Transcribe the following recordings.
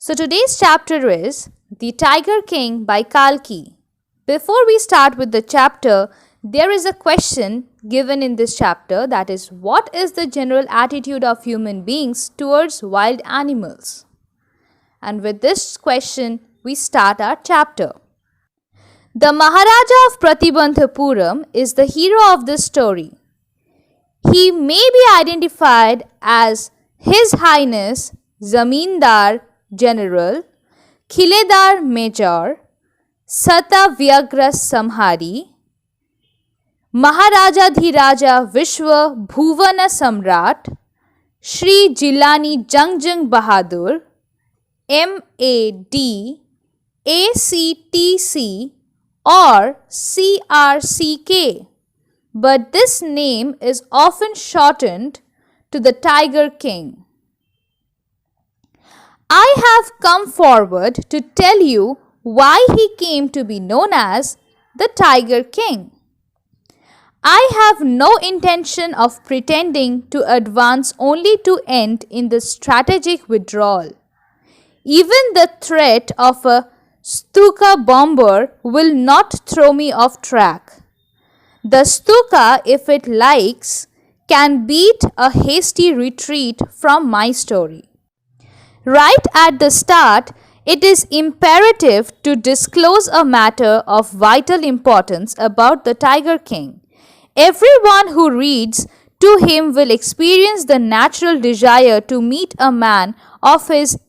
So today's chapter is The Tiger King by Kalki. Before we start with the chapter, there is a question given in this chapter, that is, what is the general attitude of human beings towards wild animals? And with this question, we start our chapter. The Maharaja of Pratibandhapuram is the hero of this story. He may be identified as His Highness Zamindar General, Khiledar Major, Sata Vyagra Samhari, Maharaja Dhiraja Vishwa Bhuvana Samrat, Shri Jilani Jungjung Bahadur, MAD, ACTC or CRCK, but this name is often shortened to the Tiger King. I have come forward to tell you why he came to be known as the Tiger King. I have no intention of pretending to advance only to end in the strategic withdrawal. Even the threat of a Stuka bomber will not throw me off track. The Stuka, if it likes, can beat a hasty retreat from my story. Right at the start, it is imperative to disclose a matter of vital importance about the Tiger King. Everyone who reads to him will experience the natural desire to meet a man of his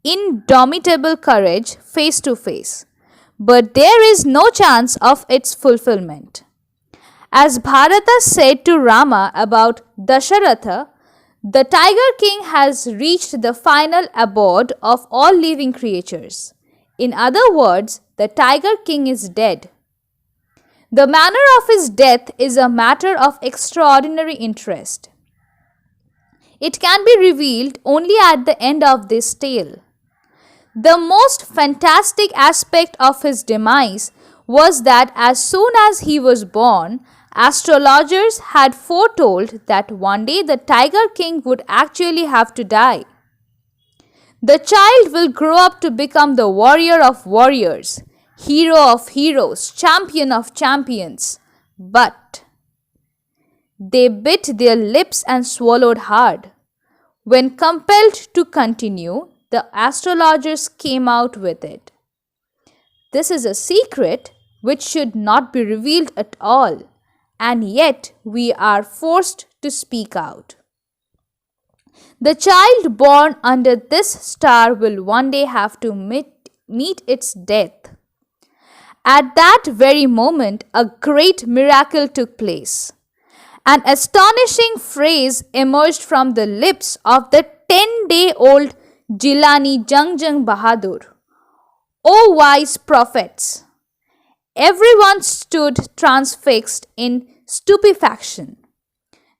indomitable courage face to face, but there is no chance of its fulfillment. As Bharata said to Rama about Dasharatha, the Tiger King has reached the final abode of all living creatures. In other words, the Tiger King is dead. The manner of his death is a matter of extraordinary interest. It can be revealed only at the end of this tale. The most fantastic aspect of his demise was that as soon as he was born, astrologers had foretold that one day the Tiger King would actually have to die. The child will grow up to become the warrior of warriors, hero of heroes, champion of champions. But they bit their lips and swallowed hard. When compelled to continue, the astrologers came out with it. This is a secret which should not be revealed at all, and yet we are forced to speak out. The child born under this star will one day have to meet its death. At that very moment, a great miracle took place. An astonishing phrase emerged from the lips of the 10-day-old Jilani Jungjung Bahadur. O wise prophets! Everyone stood transfixed in stupefaction.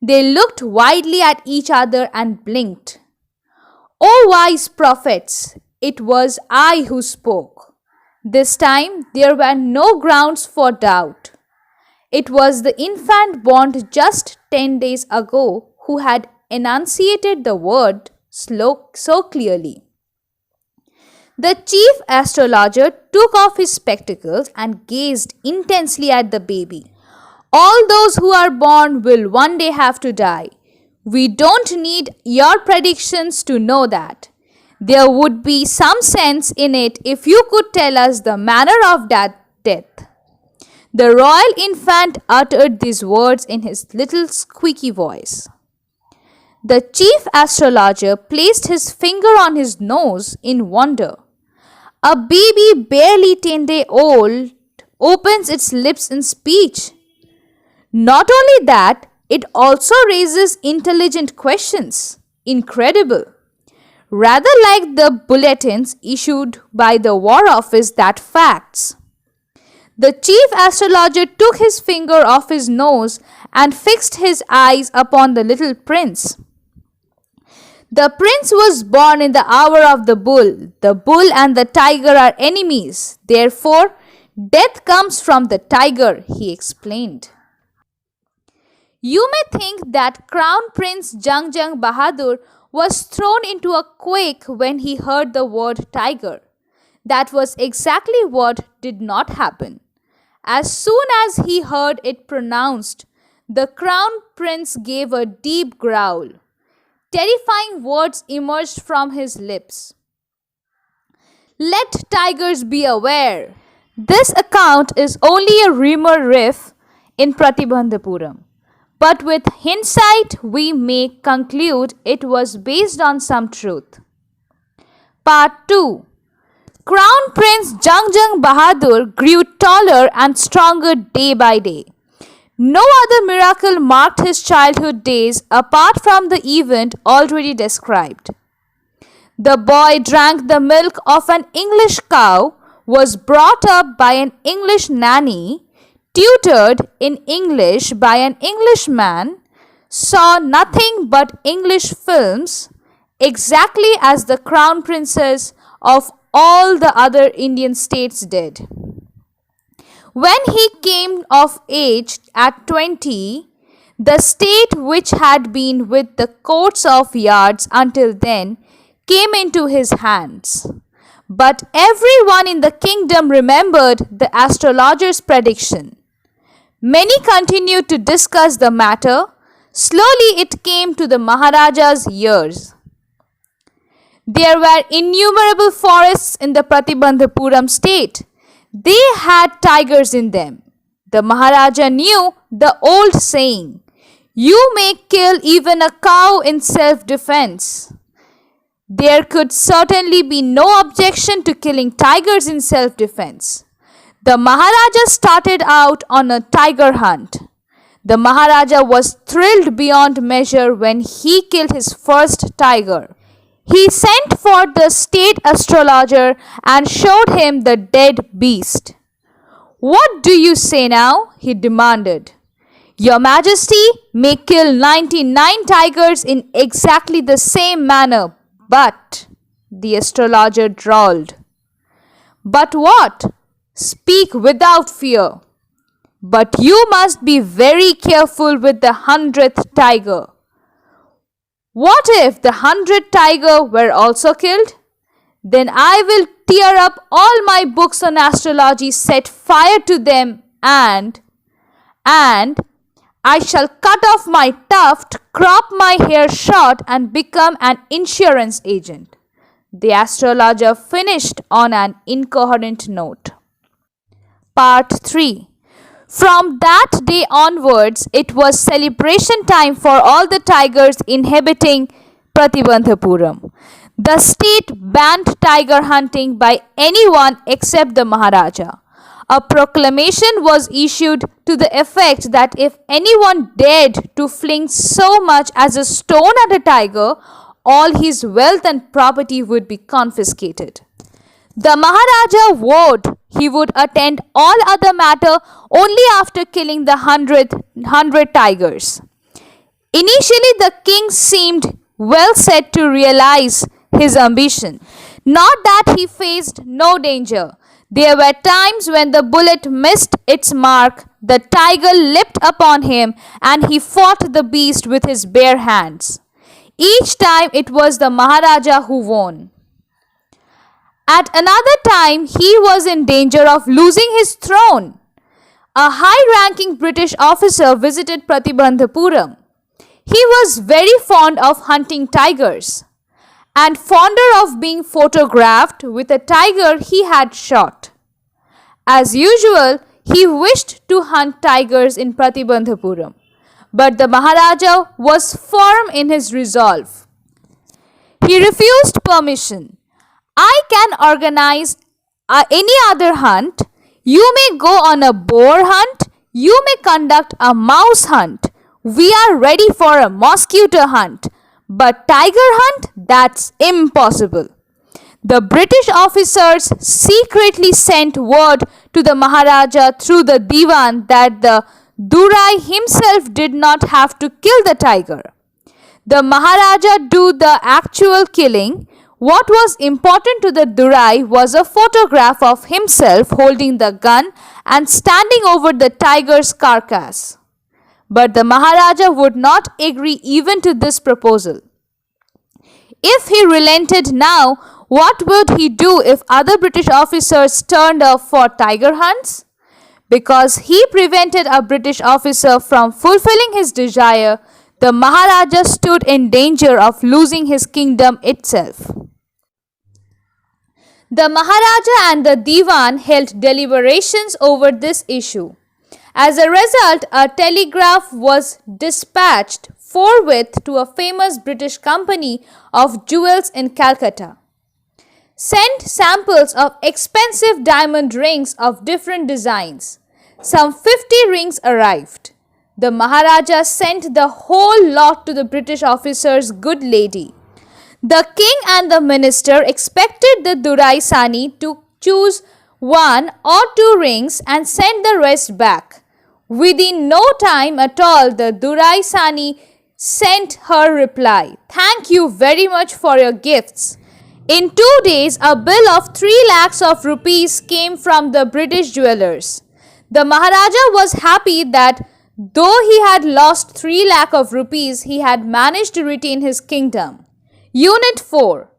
They looked widely at each other and blinked. O wise prophets! It was I who spoke. This time there were no grounds for doubt. It was the infant born just 10 days ago who had enunciated the word so clearly. The chief astrologer took off his spectacles and gazed intensely at the baby. All those who are born will one day have to die. We don't need your predictions to know that. There would be some sense in it if you could tell us the manner of that death. The royal infant uttered these words in his little squeaky voice. The chief astrologer placed his finger on his nose in wonder. A baby barely 10 days old opens its lips in speech. Not only that, it also raises intelligent questions. Incredible. Rather like the bulletins issued by the War Office that facts. The chief astrologer took his finger off his nose and fixed his eyes upon the little prince. The prince was born in the hour of the bull. The bull and the tiger are enemies. Therefore, death comes from the tiger, he explained. You may think that Crown Prince Jungjung Bahadur was thrown into a quake when he heard the word tiger. That was exactly what did not happen. As soon as he heard it pronounced, the crown prince gave a deep growl. Terrifying words emerged from his lips. Let tigers be aware. This account is only a rumor riff in Pratibandhapuram. But with hindsight, we may conclude it was based on some truth. Part 2. Crown Prince Jangjang Bahadur grew taller and stronger day by day. No other miracle marked his childhood days apart from the event already described. The boy drank the milk of an English cow, was brought up by an English nanny, tutored in English by an Englishman, saw nothing but English films, exactly as the crown princes of all the other Indian states did. When he came of age at 20, the state which had been with the courts of yards until then came into his hands. But everyone in the kingdom remembered the astrologer's prediction. Many continued to discuss the matter. Slowly it came to the Maharaja's ears. There were innumerable forests in the Pratibandhapuram state. They had tigers in them. The Maharaja knew the old saying, "You may kill even a cow in self-defense." There could certainly be no objection to killing tigers in self-defense. The Maharaja started out on a tiger hunt. The Maharaja was thrilled beyond measure when he killed his first tiger. He sent for the state astrologer and showed him the dead beast. "What do you say now?" he demanded. "Your Majesty may kill 99 tigers in exactly the same manner, but," the astrologer drawled. "But what? Speak without fear. But you must be very careful with the 100th tiger. What if the 100th tiger were also killed? Then I will tear up all my books on astrology, set fire to them, and I shall cut off my tuft, crop my hair short, and become an insurance agent." The astrologer finished on an incoherent note. Part 3. From that day onwards, it was celebration time for all the tigers inhabiting Pratibandhapuram. The state banned tiger hunting by anyone except the Maharaja. A proclamation was issued to the effect that if anyone dared to fling so much as a stone at a tiger, all his wealth and property would be confiscated. The Maharaja vowed he would attend all other matter only after killing the 100 tigers. Initially, the king seemed well set to realize his ambition. Not that he faced no danger. There were times when the bullet missed its mark, the tiger leapt upon him, and he fought the beast with his bare hands. Each time it was the Maharaja who won. At another time, he was in danger of losing his throne. A high-ranking British officer visited Pratibandhapuram. He was very fond of hunting tigers and fonder of being photographed with a tiger he had shot. As usual, he wished to hunt tigers in Pratibandhapuram, but the Maharaja was firm in his resolve. He refused permission. "I can organize any other hunt. You may go on a boar hunt. You may conduct a mouse hunt. We are ready for a mosquito hunt. But tiger hunt? That's impossible." The British officers secretly sent word to the Maharaja through the Diwan that the Durai himself did not have to kill the tiger. The Maharaja do the actual killing. What was important to the Durai was a photograph of himself holding the gun and standing over the tiger's carcass. But the Maharaja would not agree even to this proposal. If he relented now, what would he do if other British officers turned up for tiger hunts? Because he prevented a British officer from fulfilling his desire, the Maharaja stood in danger of losing his kingdom itself. The Maharaja and the Diwan held deliberations over this issue. As a result, a telegraph was dispatched forthwith to a famous British company of jewels in Calcutta. Sent samples of expensive diamond rings of different designs. Some 50 rings arrived. The Maharaja sent the whole lot to the British officer's good lady. The king and the minister expected the Durai Sani to choose one or two rings and send the rest back. Within no time at all, the Durai Sani sent her reply, "Thank you very much for your gifts." In 2 days, a bill of 3 lakhs of rupees came from the British jewelers. The Maharaja was happy that though he had lost 3 lakh of rupees, he had managed to retain his kingdom. Unit 4.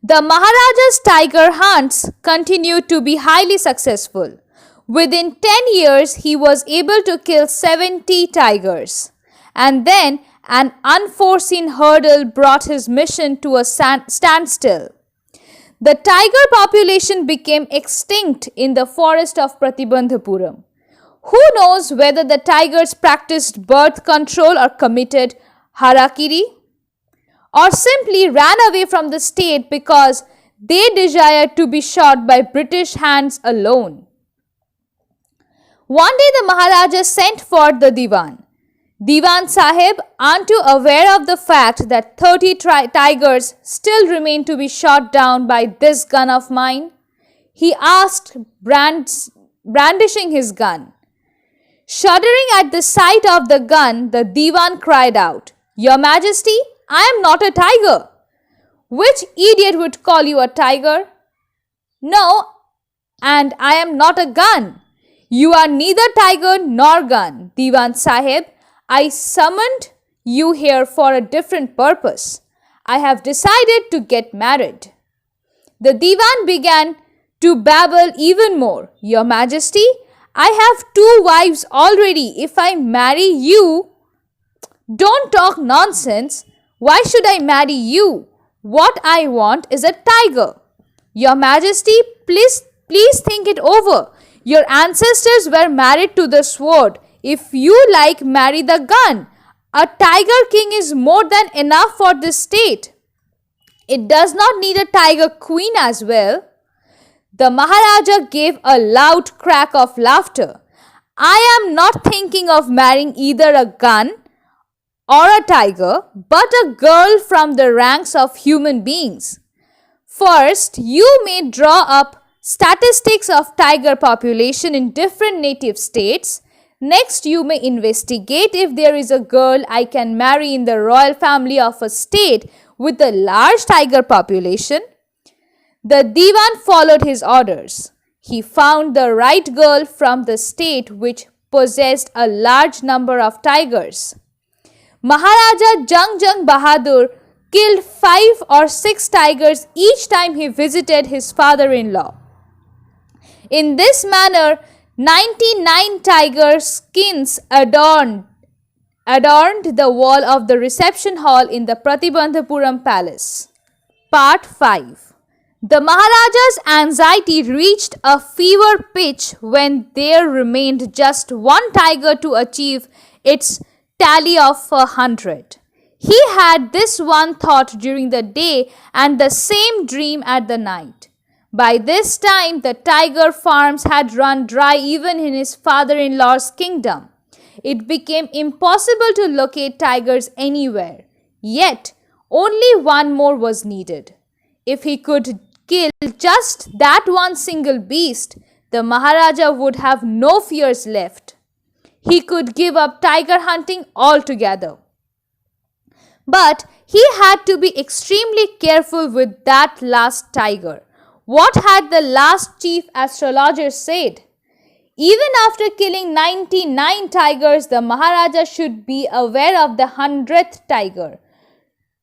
The Maharaja's tiger hunts continued to be highly successful. Within 10 years, he was able to kill 70 tigers. And then an unforeseen hurdle brought his mission to a standstill. The tiger population became extinct in the forest of Pratibandhapuram. Who knows whether the tigers practiced birth control or committed harakiri, or simply ran away from the state because they desired to be shot by British hands alone. One day the Maharaja sent for the Diwan. Diwan Sahib, unto aware of the fact that 30 tigers still remain to be shot down by this gun of mine, he asked, brandishing his gun. Shuddering at the sight of the gun, the Diwan cried out, "Your Majesty, I am not a tiger." "Which idiot would call you a tiger?" "No, and I am not a gun." "You are neither tiger nor gun, Diwan Sahib. I summoned you here for a different purpose. I have decided to get married." The Diwan began to babble even more. "Your Majesty, I have 2 wives already. If I marry you..." "Don't talk nonsense. Why should I marry you? What I want is a tiger." "Your Majesty, please think it over. Your ancestors were married to the sword. If you like, marry the gun. A tiger king is more than enough for this state. It does not need a tiger queen as well." The Maharaja gave a loud crack of laughter. "I am not thinking of marrying either a gun or a tiger, but a girl from the ranks of human beings. First, you may draw up statistics of tiger population in different native states. Next, you may investigate if there is a girl I can marry in the royal family of a state with a large tiger population." The Diwan followed his orders. He found the right girl from the state which possessed a large number of tigers. Maharaja Jung Bahadur killed 5 or 6 tigers each time he visited his father-in-law. In this manner, 99 tiger skins adorned the wall of the reception hall in the Pratibandhapuram palace. Part 5. The Maharaja's anxiety reached a fever pitch when there remained just 1 tiger to achieve its tally of 100. He had this one thought during the day and the same dream at the night. By this time, the tiger farms had run dry even in his father-in-law's kingdom. It became impossible to locate tigers anywhere. Yet, only one more was needed. If he could kill just that one single beast, the Maharaja would have no fears left. He could give up tiger hunting altogether. But he had to be extremely careful with that last tiger. What had the last chief astrologer said? Even after killing 99 tigers, the Maharaja should be aware of the 100th tiger.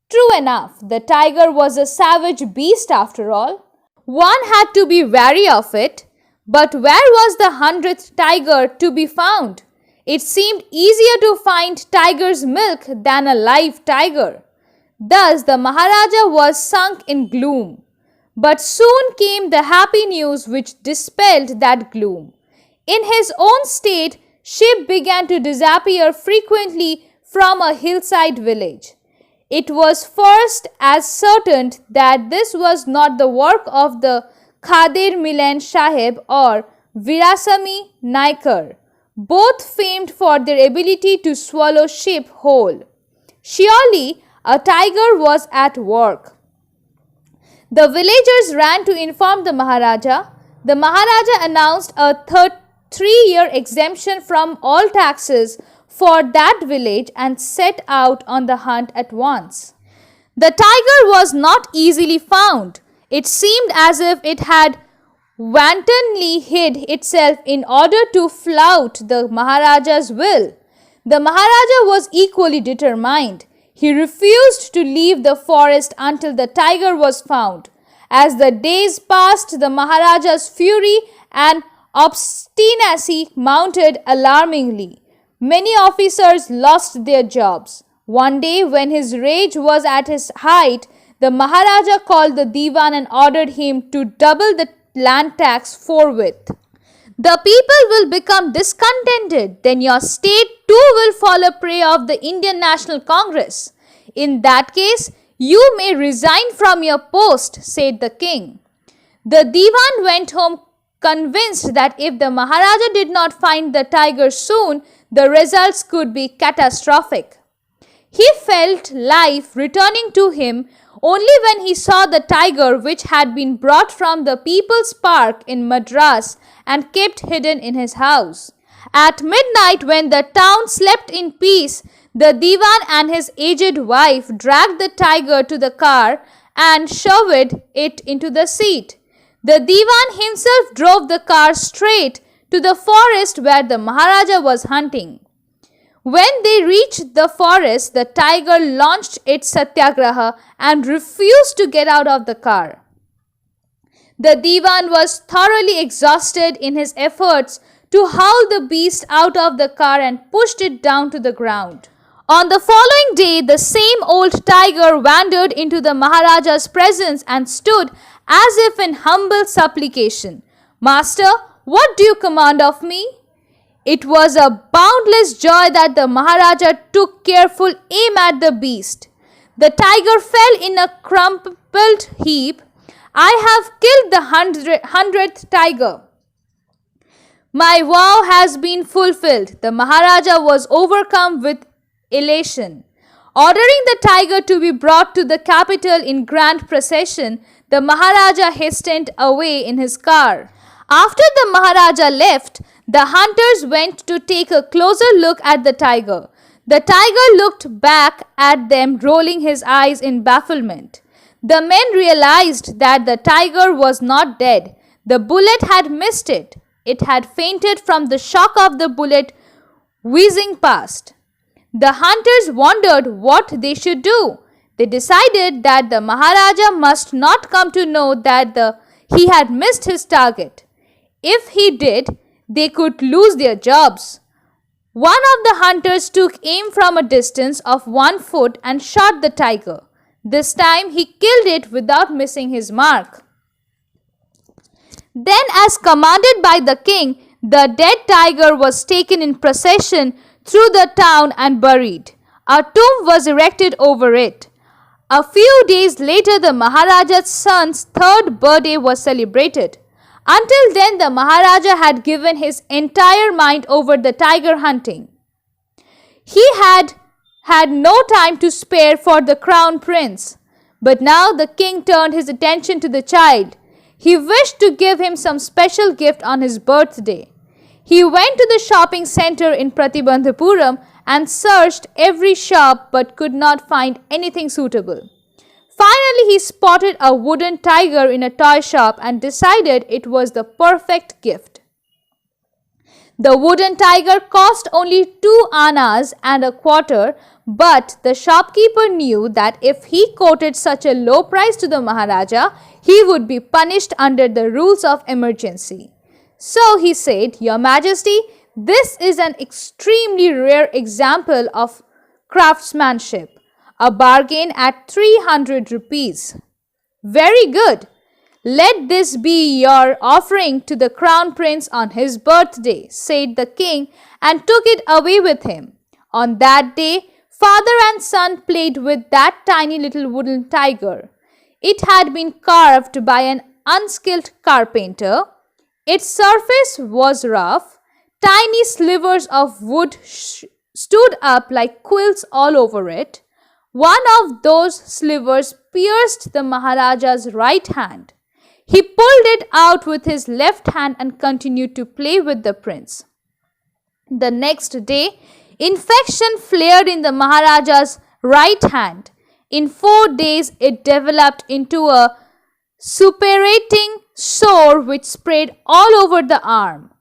True enough, the tiger was a savage beast after all. One had to be wary of it. But where was the 100th tiger to be found? It seemed easier to find tiger's milk than a live tiger. Thus, the Maharaja was sunk in gloom. But soon came the happy news which dispelled that gloom. In his own state, sheep began to disappear frequently from a hillside village. It was first ascertained that this was not the work of the Khadir Milan Sahib or Virasami Naikar, both famed for their ability to swallow sheep whole. Surely a tiger was at work. The villagers ran to inform the Maharaja. The Maharaja announced a 3-year exemption from all taxes for that village and set out on the hunt at once. The tiger was not easily found. It seemed as if it had wantonly hid itself in order to flout the Maharaja's will. The Maharaja was equally determined. He refused to leave the forest until the tiger was found. As the days passed, the Maharaja's fury and obstinacy mounted alarmingly. Many officers lost their jobs. One day, when his rage was at its height, the Maharaja called the Diwan and ordered him to double the land tax forthwith. The people will become discontented, then your state too will fall a prey of the Indian National Congress. In that case, you may resign from your post, said the king. The Diwan went home convinced that if the Maharaja did not find the tiger soon, the results could be catastrophic. He felt life returning to him only when he saw the tiger which had been brought from the People's Park in Madras and kept hidden in his house. At midnight, when the town slept in peace, the Diwan and his aged wife dragged the tiger to the car and shoved it into the seat. The Diwan himself drove the car straight to the forest where the Maharaja was hunting. When they reached the forest, the tiger launched its satyagraha and refused to get out of the car. The Diwan was thoroughly exhausted in his efforts to haul the beast out of the car and pushed it down to the ground. On the following day, the same old tiger wandered into the Maharaja's presence and stood as if in humble supplication. Master, what do you command of me? It was a boundless joy that the Maharaja took careful aim at the beast. The tiger fell in a crumpled heap. I have killed the 100th tiger. My vow has been fulfilled. The Maharaja was overcome with elation. Ordering the tiger to be brought to the capital in grand procession, the Maharaja hastened away in his car. After the Maharaja left, the hunters went to take a closer look at the tiger. The tiger looked back at them, rolling his eyes in bafflement. The men realized that the tiger was not dead. The bullet had missed it. It had fainted from the shock of the bullet whizzing past. The hunters wondered what they should do. They decided that the Maharaja must not come to know that he had missed his target. If he did, they could lose their jobs. One of the hunters took aim from a distance of 1 foot and shot the tiger. This time he killed it without missing his mark. Then, as commanded by the king, the dead tiger was taken in procession through the town and buried. A tomb was erected over it. A few days later, the Maharaja's son's 3rd birthday was celebrated. Until then, the Maharaja had given his entire mind over the tiger hunting. He had no time to spare for the crown prince. But now the king turned his attention to the child. He wished to give him some special gift on his birthday. He went to the shopping center in Pratibandhapuram and searched every shop but could not find anything suitable. Finally, he spotted a wooden tiger in a toy shop and decided it was the perfect gift. The wooden tiger cost only 2 annas and a quarter, but the shopkeeper knew that if he quoted such a low price to the Maharaja, he would be punished under the rules of emergency. So he said, "Your Majesty, this is an extremely rare example of craftsmanship. A bargain at 300 rupees. Very good. Let this be your offering to the crown prince on his birthday," said the king, and took it away with him. On that day, father and son played with that tiny little wooden tiger. It had been carved by an unskilled carpenter. Its surface was rough. Tiny slivers of wood stood up like quills all over it. One of those slivers pierced the Maharaja's right hand. He pulled it out with his left hand and continued to play with the prince. The next day, infection flared in the Maharaja's right hand. In 4 days, it developed into a suppurating sore which spread all over the arm.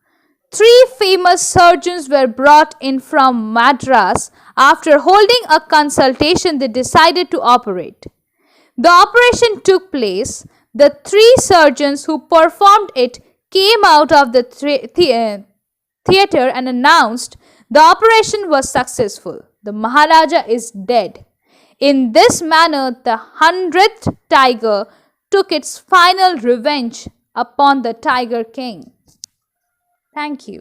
3 famous surgeons were brought in from Madras. After holding a consultation, they decided to operate. The operation took place. The 3 surgeons who performed it came out of the theater and announced the operation was successful. The Maharaja is dead. In this manner, the 100th tiger took its final revenge upon the Tiger King. Thank you.